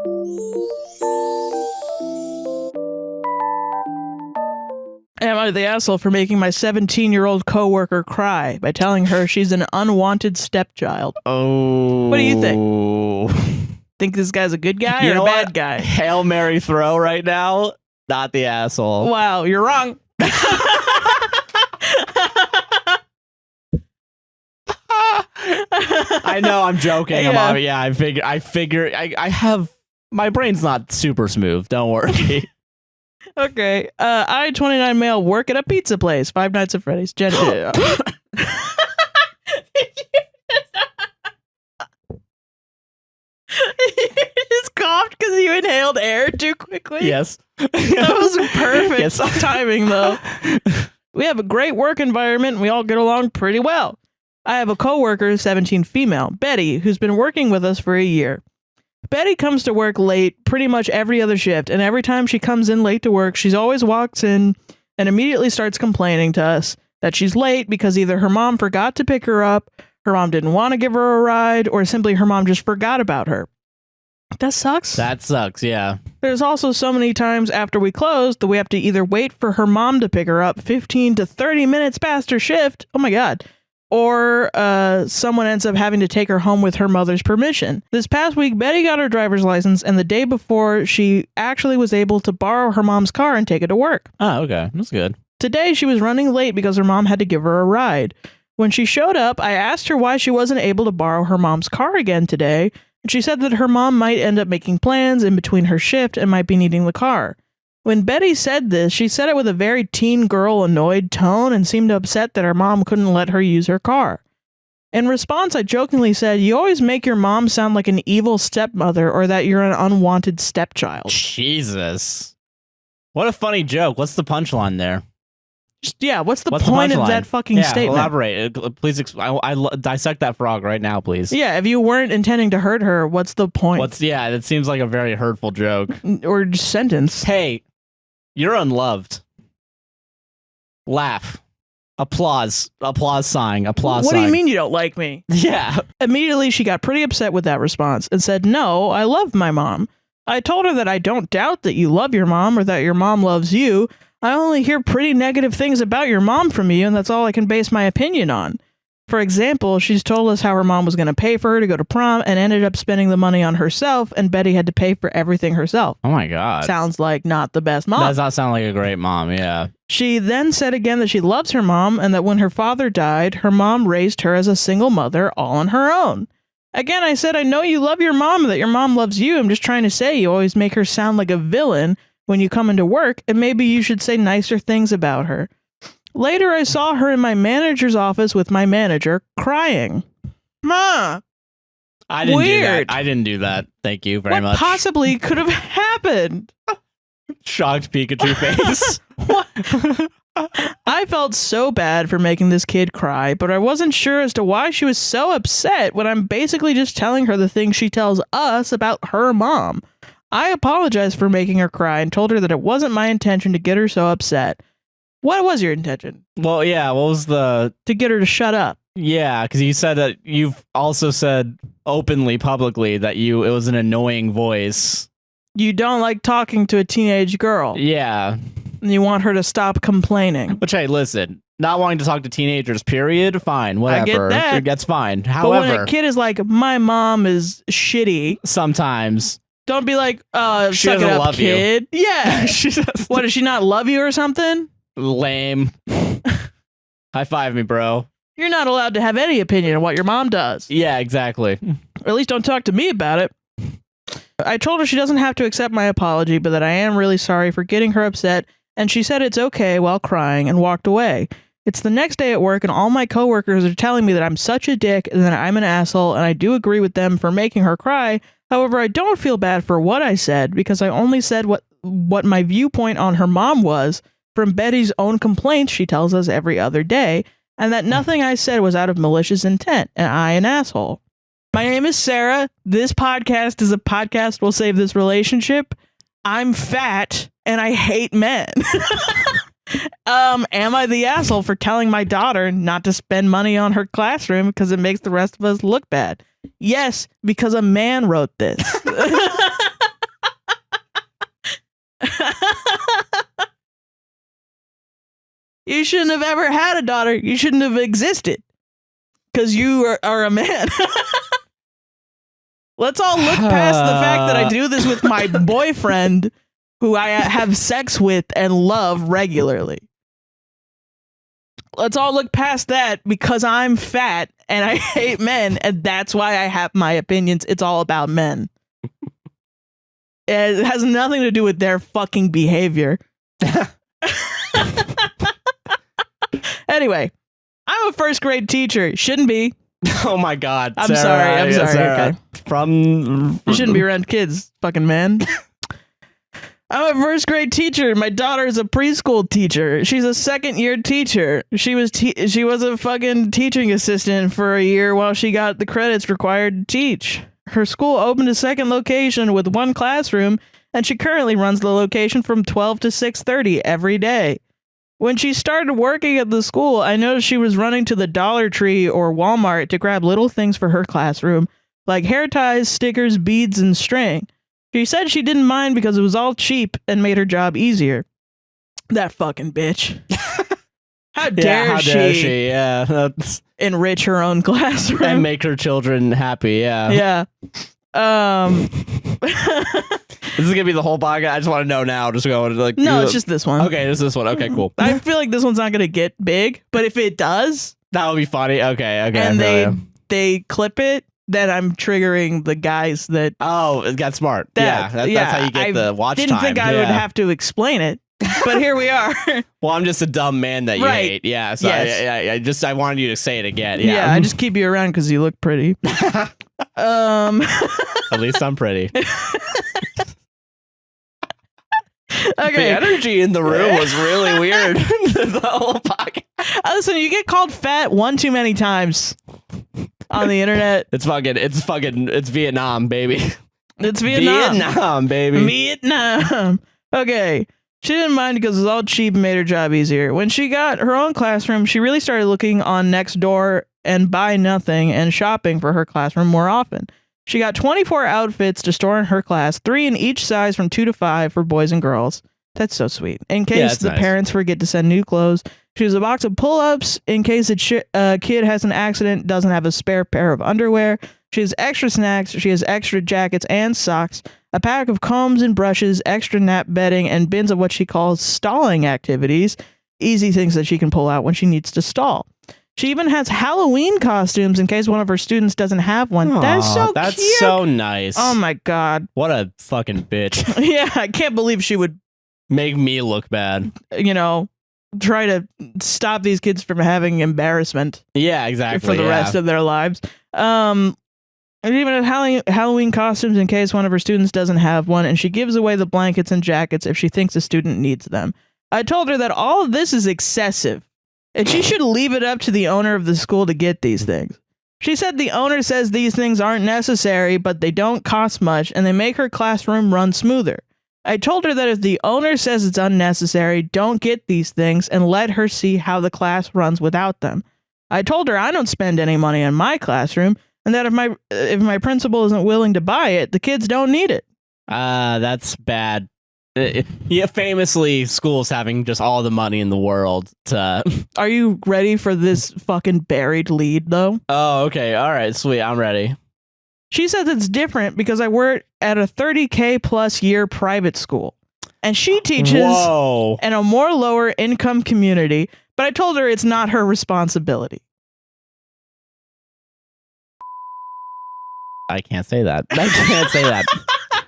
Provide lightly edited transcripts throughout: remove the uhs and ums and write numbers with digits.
Am I the asshole for making my 17-year-old coworker cry by telling her she's an unwanted stepchild? Oh. What do you think? Think this guy's a good guy or a bad guy? Hail Mary throw right now. Not the asshole. Wow, you're wrong. I know I'm joking. Yeah. I figure I have my brain's not super smooth. Don't worry. Okay. I, 29 male, work at a pizza place. Five Nights at Freddy's. You just coughed because you inhaled air too quickly? Yes. That was perfect Yes. timing, though. We have a great work environment, and we all get along pretty well. I have a coworker, 17 female, Betty, who's been working with us for a year. Betty comes to work late pretty much every other shift, and every time she comes in late to work, she always walks in and immediately starts complaining to us that she's late because either her mom forgot to pick her up, her mom didn't want to give her a ride, or simply her mom just forgot about her. That sucks. That sucks, yeah. There's also so many times after we close that we have to either wait for her mom to pick her up 15 to 30 minutes past her shift. Oh my God. Or someone ends up having to take her home with her mother's permission. This past week, Betty got her driver's license, and the day before, she actually was able to borrow her mom's car and take it to work. Oh, okay. That's good. Today, she was running late because her mom had to give her a ride. When she showed up, I asked her why she wasn't able to borrow her mom's car again today, and she said that her mom might end up making plans in between her shift and might be needing the car. When Betty said this, she said it with a very teen girl annoyed tone and seemed upset that her mom couldn't let her use her car. In response, I jokingly said, "You always make your mom sound like an evil stepmother or that you're an unwanted stepchild." Jesus. What a funny joke. What's the punchline there? What's the point of that fucking statement? Elaborate. Please, dissect that frog right now, please. Yeah, if you weren't intending to hurt her, what's the point? That seems like a very hurtful joke. Or just sentence. Hey, you're unloved. Laugh. Applause. Applause sign. Applause What sign. do you mean you don't like me? Yeah. Immediately, she got pretty upset with that response and said, "No, I love my mom. I told her that I don't doubt that you love your mom or that your mom loves you. I only hear pretty negative things about your mom from you, and that's all I can base my opinion on." For example, she's told us how her mom was going to pay for her to go to prom and ended up spending the money on herself, and Betty had to pay for everything herself. Oh my God. Sounds like not the best mom. Does not sound like a great mom, yeah. She then said again that she loves her mom and that when her father died, her mom raised her as a single mother all on her own. Again, I said, "I know you love your mom and that your mom loves you. I'm just trying to say you always make her sound like a villain when you come into work, and maybe you should say nicer things about her." Later, I saw her in my manager's office with my manager, crying. Ma! I didn't do Weird. that. I didn't do that. Thank you very What much. possibly could have happened? Shocked Pikachu face. What? I felt so bad for making this kid cry, but I wasn't sure as to why she was so upset when I'm basically just telling her the things she tells us about her mom. I apologized for making her cry and told her that it wasn't my intention to get her so upset. What was your intention? Well, yeah, what was the... To get her to shut up. Yeah, because you said that you've also said openly, publicly, that it was an annoying voice. You don't like talking to a teenage girl. Yeah. And you want her to stop complaining. Which, hey, listen, not wanting to talk to teenagers, period, fine, whatever. I get that. That's fine. But However... when a kid is like, "My mom is shitty," sometimes... don't be like, she "Suck it doesn't up, love kid." You. Yeah. What, does she not love you or something? Lame. High five me, bro. You're not allowed to have any opinion on what your mom does. Yeah, exactly. Or at least don't talk to me about it. I told her she doesn't have to accept my apology, but that I am really sorry for getting her upset, and she said it's okay while crying and walked away. It's the next day at work, and all my coworkers are telling me that I'm such a dick and that I'm an asshole, and I do agree with them for making her cry. However, I don't feel bad for what I said because I only said what my viewpoint on her mom was from Betty's own complaints she tells us every other day, and that nothing I said was out of malicious intent, and I an asshole. My name is Sarah. This podcast is a podcast will save this relationship. I'm fat, and I hate men. Am I the asshole for telling my daughter not to spend money on her classroom because it makes the rest of us look bad? Yes, because a man wrote this. You shouldn't have ever had a daughter. You shouldn't have existed. Because you are a man. Let's all look past the fact that I do this with my boyfriend, who I have sex with and love regularly. Let's all look past that because I'm fat and I hate men, and that's why I have my opinions. It's all about men. It has nothing to do with their fucking behavior. Anyway, I'm a first grade teacher. Shouldn't be. Oh my God. I'm sorry. I'm sorry. Sarah, Okay. You shouldn't be around kids, fucking man. I'm a first grade teacher. My daughter is a preschool teacher. She's a second-year teacher. She was a fucking teaching assistant for a year while she got the credits required to teach. Her school opened a second location with one classroom, and she currently runs the location from 12 to 6:30 every day. When she started working at the school, I noticed she was running to the Dollar Tree or Walmart to grab little things for her classroom, like hair ties, stickers, beads, and string. She said she didn't mind because it was all cheap and made her job easier. That fucking bitch. How dare she? Yeah, that's... enrich her own classroom and make her children happy. Yeah. Yeah. This is gonna be the whole podcast. I just want to know now. Just go like. No, it's just this one. Okay, it's this one. Okay, cool. I feel like this one's not gonna get big, but if it does, that would be funny. Okay. And they clip it, then I'm triggering the guys that. Oh, it got smart. That's how you get the watch time. I didn't think I would have to explain it, but here we are. Well, I'm just a dumb man that you hate. Yeah. So yes. I wanted you to say it again. Yeah. I just keep you around because you look pretty. At least I'm pretty. Okay. The energy in the room was really weird. The whole podcast. Listen, you get called fat one too many times on the internet. It's Vietnam, baby. It's Vietnam. Vietnam, baby. Vietnam. Okay. She didn't mind because it was all cheap and made her job easier. When she got her own classroom, she really started looking on Nextdoor and Buy Nothing and shopping for her classroom more often. She got 24 outfits to store in her class, 3 in each size from 2 to 5 for boys and girls. That's so sweet. In case the parents forget to send new clothes. She has a box of pull-ups in case a kid has an accident, doesn't have a spare pair of underwear. She has extra snacks. She has extra jackets and socks, a pack of combs and brushes, extra nap bedding, and bins of what she calls stalling activities, easy things that she can pull out when she needs to stall. She even has Halloween costumes in case one of her students doesn't have one. Aww, that's so cute. That's so nice. Oh my God. What a fucking bitch. Yeah, I can't believe she would make me look bad. Try to stop these kids from having embarrassment. Yeah, exactly. For the rest of their lives. And even had Halloween costumes in case one of her students doesn't have one, and she gives away the blankets and jackets if she thinks a student needs them. I told her that all of this is excessive, and she should leave it up to the owner of the school to get these things. She said the owner says these things aren't necessary, but they don't cost much, and they make her classroom run smoother. I told her that if the owner says it's unnecessary, don't get these things and let her see how the class runs without them. I told her I don't spend any money on my classroom, and that if my principal isn't willing to buy it, the kids don't need it. That's bad. Yeah, famously, schools having just all the money in the world to... Are you ready for this fucking buried lead, though? Oh, okay. All right, sweet. I'm ready. She says it's different because I work at a 30K plus year private school, and she teaches in a more lower income community, but I told her it's not her responsibility. I can't say that. I can't say that.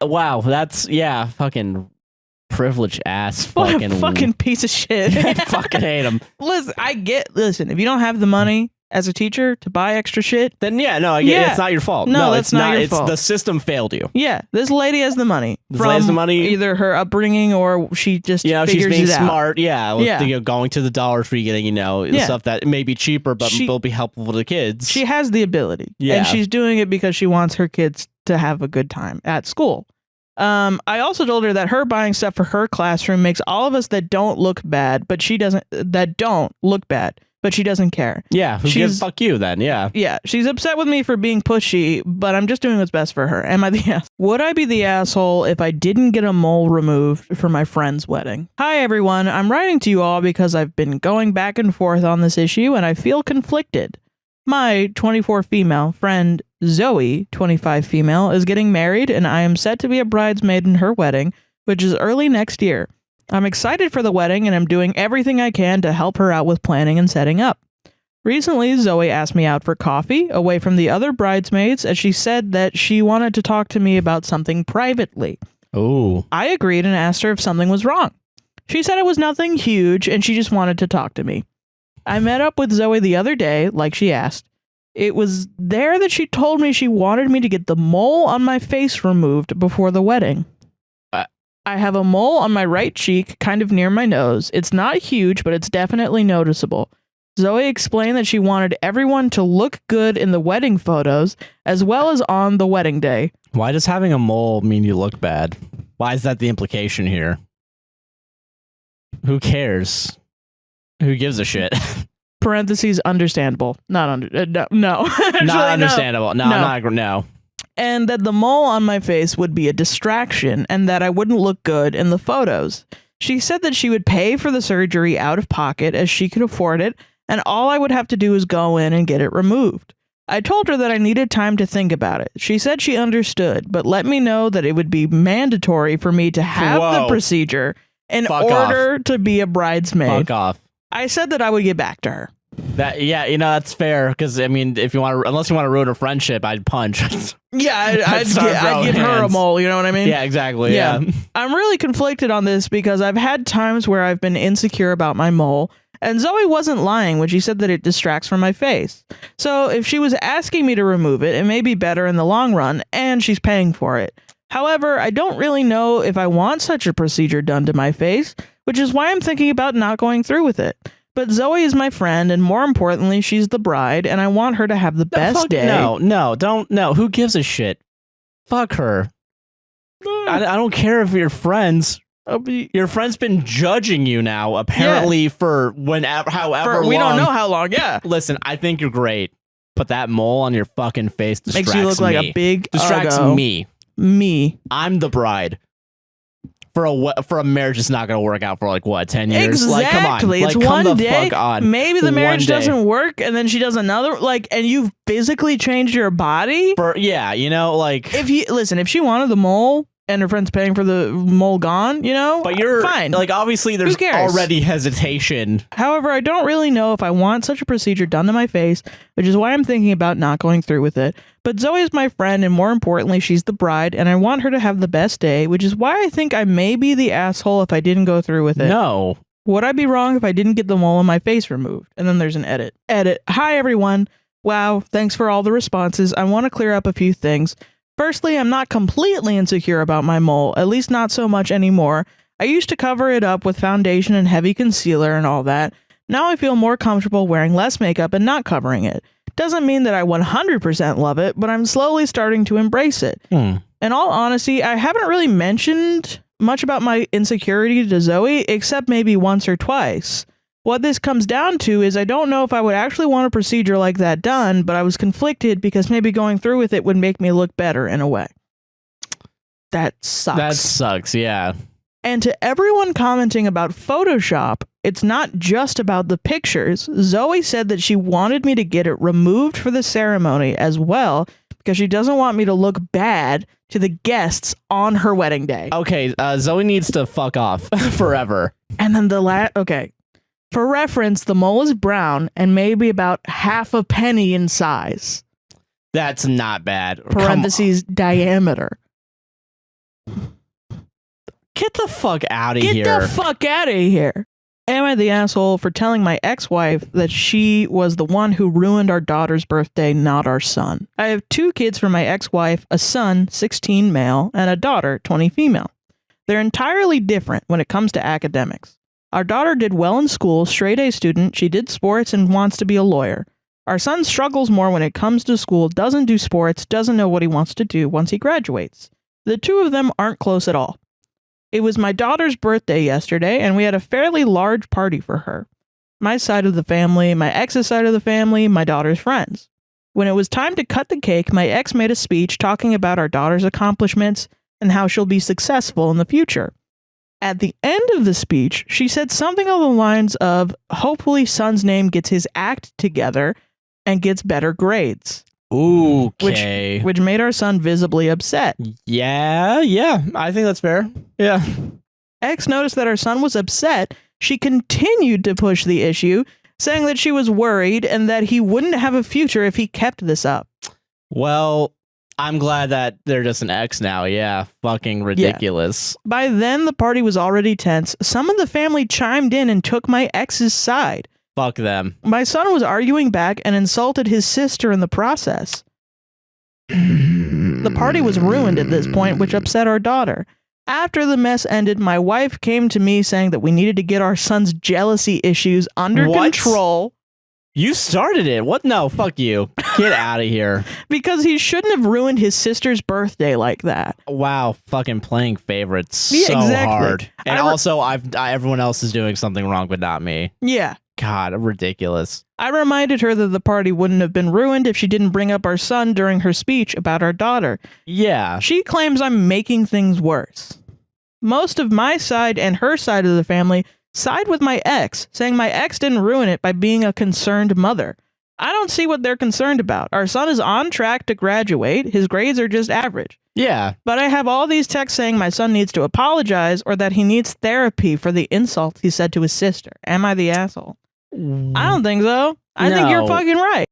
Wow, that's, fucking privileged ass fucking piece of shit. I fucking hate him. Listen, if you don't have the money as a teacher to buy extra shit, then it's not your fault. No, that's not your fault. The system failed you. Yeah, this lady has the money. This lady has the money. Either her upbringing or she just figures she's being it out. smart. Yeah, going to the Dollar Tree, getting stuff that may be cheaper but will be helpful for the kids. She has the ability, and she's doing it because she wants her kids to have a good time at school. I also told her that her buying stuff for her classroom makes all of us that don't look bad, but she doesn't. That don't look bad. but she doesn't care. Yeah, who gives fuck you then? Yeah. Yeah, she's upset with me for being pushy, but I'm just doing what's best for her. Am I the ass? Would I be the asshole if I didn't get a mole removed for my friend's wedding? Hi everyone, I'm writing to you all because I've been going back and forth on this issue and I feel conflicted. My 24 female friend Zoe, 25 female, is getting married and I am set to be a bridesmaid in her wedding, which is early next year. I'm excited for the wedding and I'm doing everything I can to help her out with planning and setting up. Recently, Zoe asked me out for coffee away from the other bridesmaids as she said that she wanted to talk to me about something privately. Oh. I agreed and asked her if something was wrong. She said it was nothing huge and she just wanted to talk to me. I met up with Zoe the other day, like she asked. It was there that she told me she wanted me to get the mole on my face removed before the wedding. I have a mole on my right cheek, kind of near my nose. It's not huge, but it's definitely noticeable. Zoe explained that she wanted everyone to look good in the wedding photos, as well as on the wedding day. Why does having a mole mean you look bad? Why is that the implication here? Who cares? Who gives a shit? Parentheses, understandable. Not no. Actually, not understandable. No. And that the mole on my face would be a distraction and that I wouldn't look good in the photos. She said that she would pay for the surgery out of pocket as she could afford it, and all I would have to do is go in and get it removed. I told her that I needed time to think about it. She said she understood, but let me know that it would be mandatory for me to have the procedure in order to be a bridesmaid. Fuck off. I said that I would get back to her. That's fair. Because I mean, if you want to, unless you want to ruin a friendship, I'd punch. Yeah, I'd give her a mole. You know what I mean? Yeah, exactly. Yeah. I'm really conflicted on this because I've had times where I've been insecure about my mole, and Zoe wasn't lying when she said that it distracts from my face. So if she was asking me to remove it, it may be better in the long run, and she's paying for it. However, I don't really know if I want such a procedure done to my face, which is why I'm thinking about not going through with it. But Zoe is my friend, and more importantly, she's the bride, and I want her to have the best day. No. Who gives a shit? Fuck her. I don't care if you're friends. Your friend's been judging you now, apparently, for however long. We don't know how long, yeah. Listen, I think you're great, but that mole on your fucking face distracts me. Makes you look like a big distracts uggo. Me. I'm the bride. For a marriage, it's not going to work out for like what, 10 years? Exactly. Like, come on. It's like, one come the day. Fuck on. Maybe the marriage doesn't work, and then she does another. And you've physically changed your body. If she wanted the mole and her friend's paying for the mole gone, but you're fine. Like, obviously, there's already hesitation. However, I don't really know if I want such a procedure done to my face, which is why I'm thinking about not going through with it. But Zoe is my friend, and more importantly, she's the bride, and I want her to have the best day, which is why I think I may be the asshole if I didn't go through with it. No. Would I be wrong if I didn't get the mole on my face removed? And then there's an edit. Hi, everyone. Wow, thanks for all the responses. I want to clear up a few things. Firstly, I'm not completely insecure about my mole, at least not so much anymore. I used to cover it up with foundation and heavy concealer and all that. Now I feel more comfortable wearing less makeup and not covering it. Doesn't mean that I 100% love it, but I'm slowly starting to embrace it. In all honesty, I haven't really mentioned much about my insecurity to Zoe, except maybe once or twice. What this comes down to is I don't know if I would actually want a procedure like that done, but I was conflicted because maybe going through with it would make me look better in a way. That sucks. That sucks, yeah. And to everyone commenting about Photoshop, it's not just about the pictures. Zoe said that she wanted me to get it removed for the ceremony as well because she doesn't want me to look bad to the guests on her wedding day. Okay, Zoe needs to fuck off forever. And then okay. For reference, the mole is brown and maybe about half a penny in size. That's not bad. Parentheses diameter. Get the fuck out of here. Get the fuck out of here. Am I the asshole for telling my ex-wife that she was the one who ruined our daughter's birthday, not our son? I have 2 kids from my ex-wife, a son, 16 male, and a daughter, 20 female. They're entirely different when it comes to academics. Our daughter did well in school, straight A student, she did sports and wants to be a lawyer. Our son struggles more when it comes to school, doesn't do sports, doesn't know what he wants to do once he graduates. The 2 of them aren't close at all. It was my daughter's birthday yesterday, and we had a fairly large party for her. my side of the family, my ex's side of the family, my daughter's friends. When it was time to cut the cake, my ex made a speech talking about our daughter's accomplishments and how she'll be successful in the future. At the end of the speech, she said something along the lines of, hopefully son's name gets his act together and gets better grades. Okay. Which made our son visibly upset. Yeah, I think that's fair. Yeah. Ex noticed that our son was upset. She continued to push the issue, saying that she was worried and that he wouldn't have a future if he kept this up. Well, I'm glad that they're just an ex now. Yeah, fucking ridiculous. Yeah. By then, the party was already tense. Some of the family chimed in and took my ex's side. Fuck them. My son was arguing back and insulted his sister in the process. The party was ruined at this point, which upset our daughter. After the mess ended, my wife came to me saying that we needed to get our son's jealousy issues under control. You started it. What? No, fuck you. Get out of here. Because he shouldn't have ruined his sister's birthday like that. Wow, fucking playing favorites so hard. And also, everyone else is doing something wrong, but not me. Yeah. God, ridiculous. I reminded her that the party wouldn't have been ruined if she didn't bring up our son during her speech about our daughter. Yeah. She claims I'm making things worse. Most of my side and her side of the family side with my ex, saying my ex didn't ruin it by being a concerned mother. I don't see what they're concerned about. Our son is on track to graduate. His grades are just average. Yeah. But I have all these texts saying my son needs to apologize or that he needs therapy for the insult he said to his sister. Am I the asshole? I don't think so. I think you're fucking right.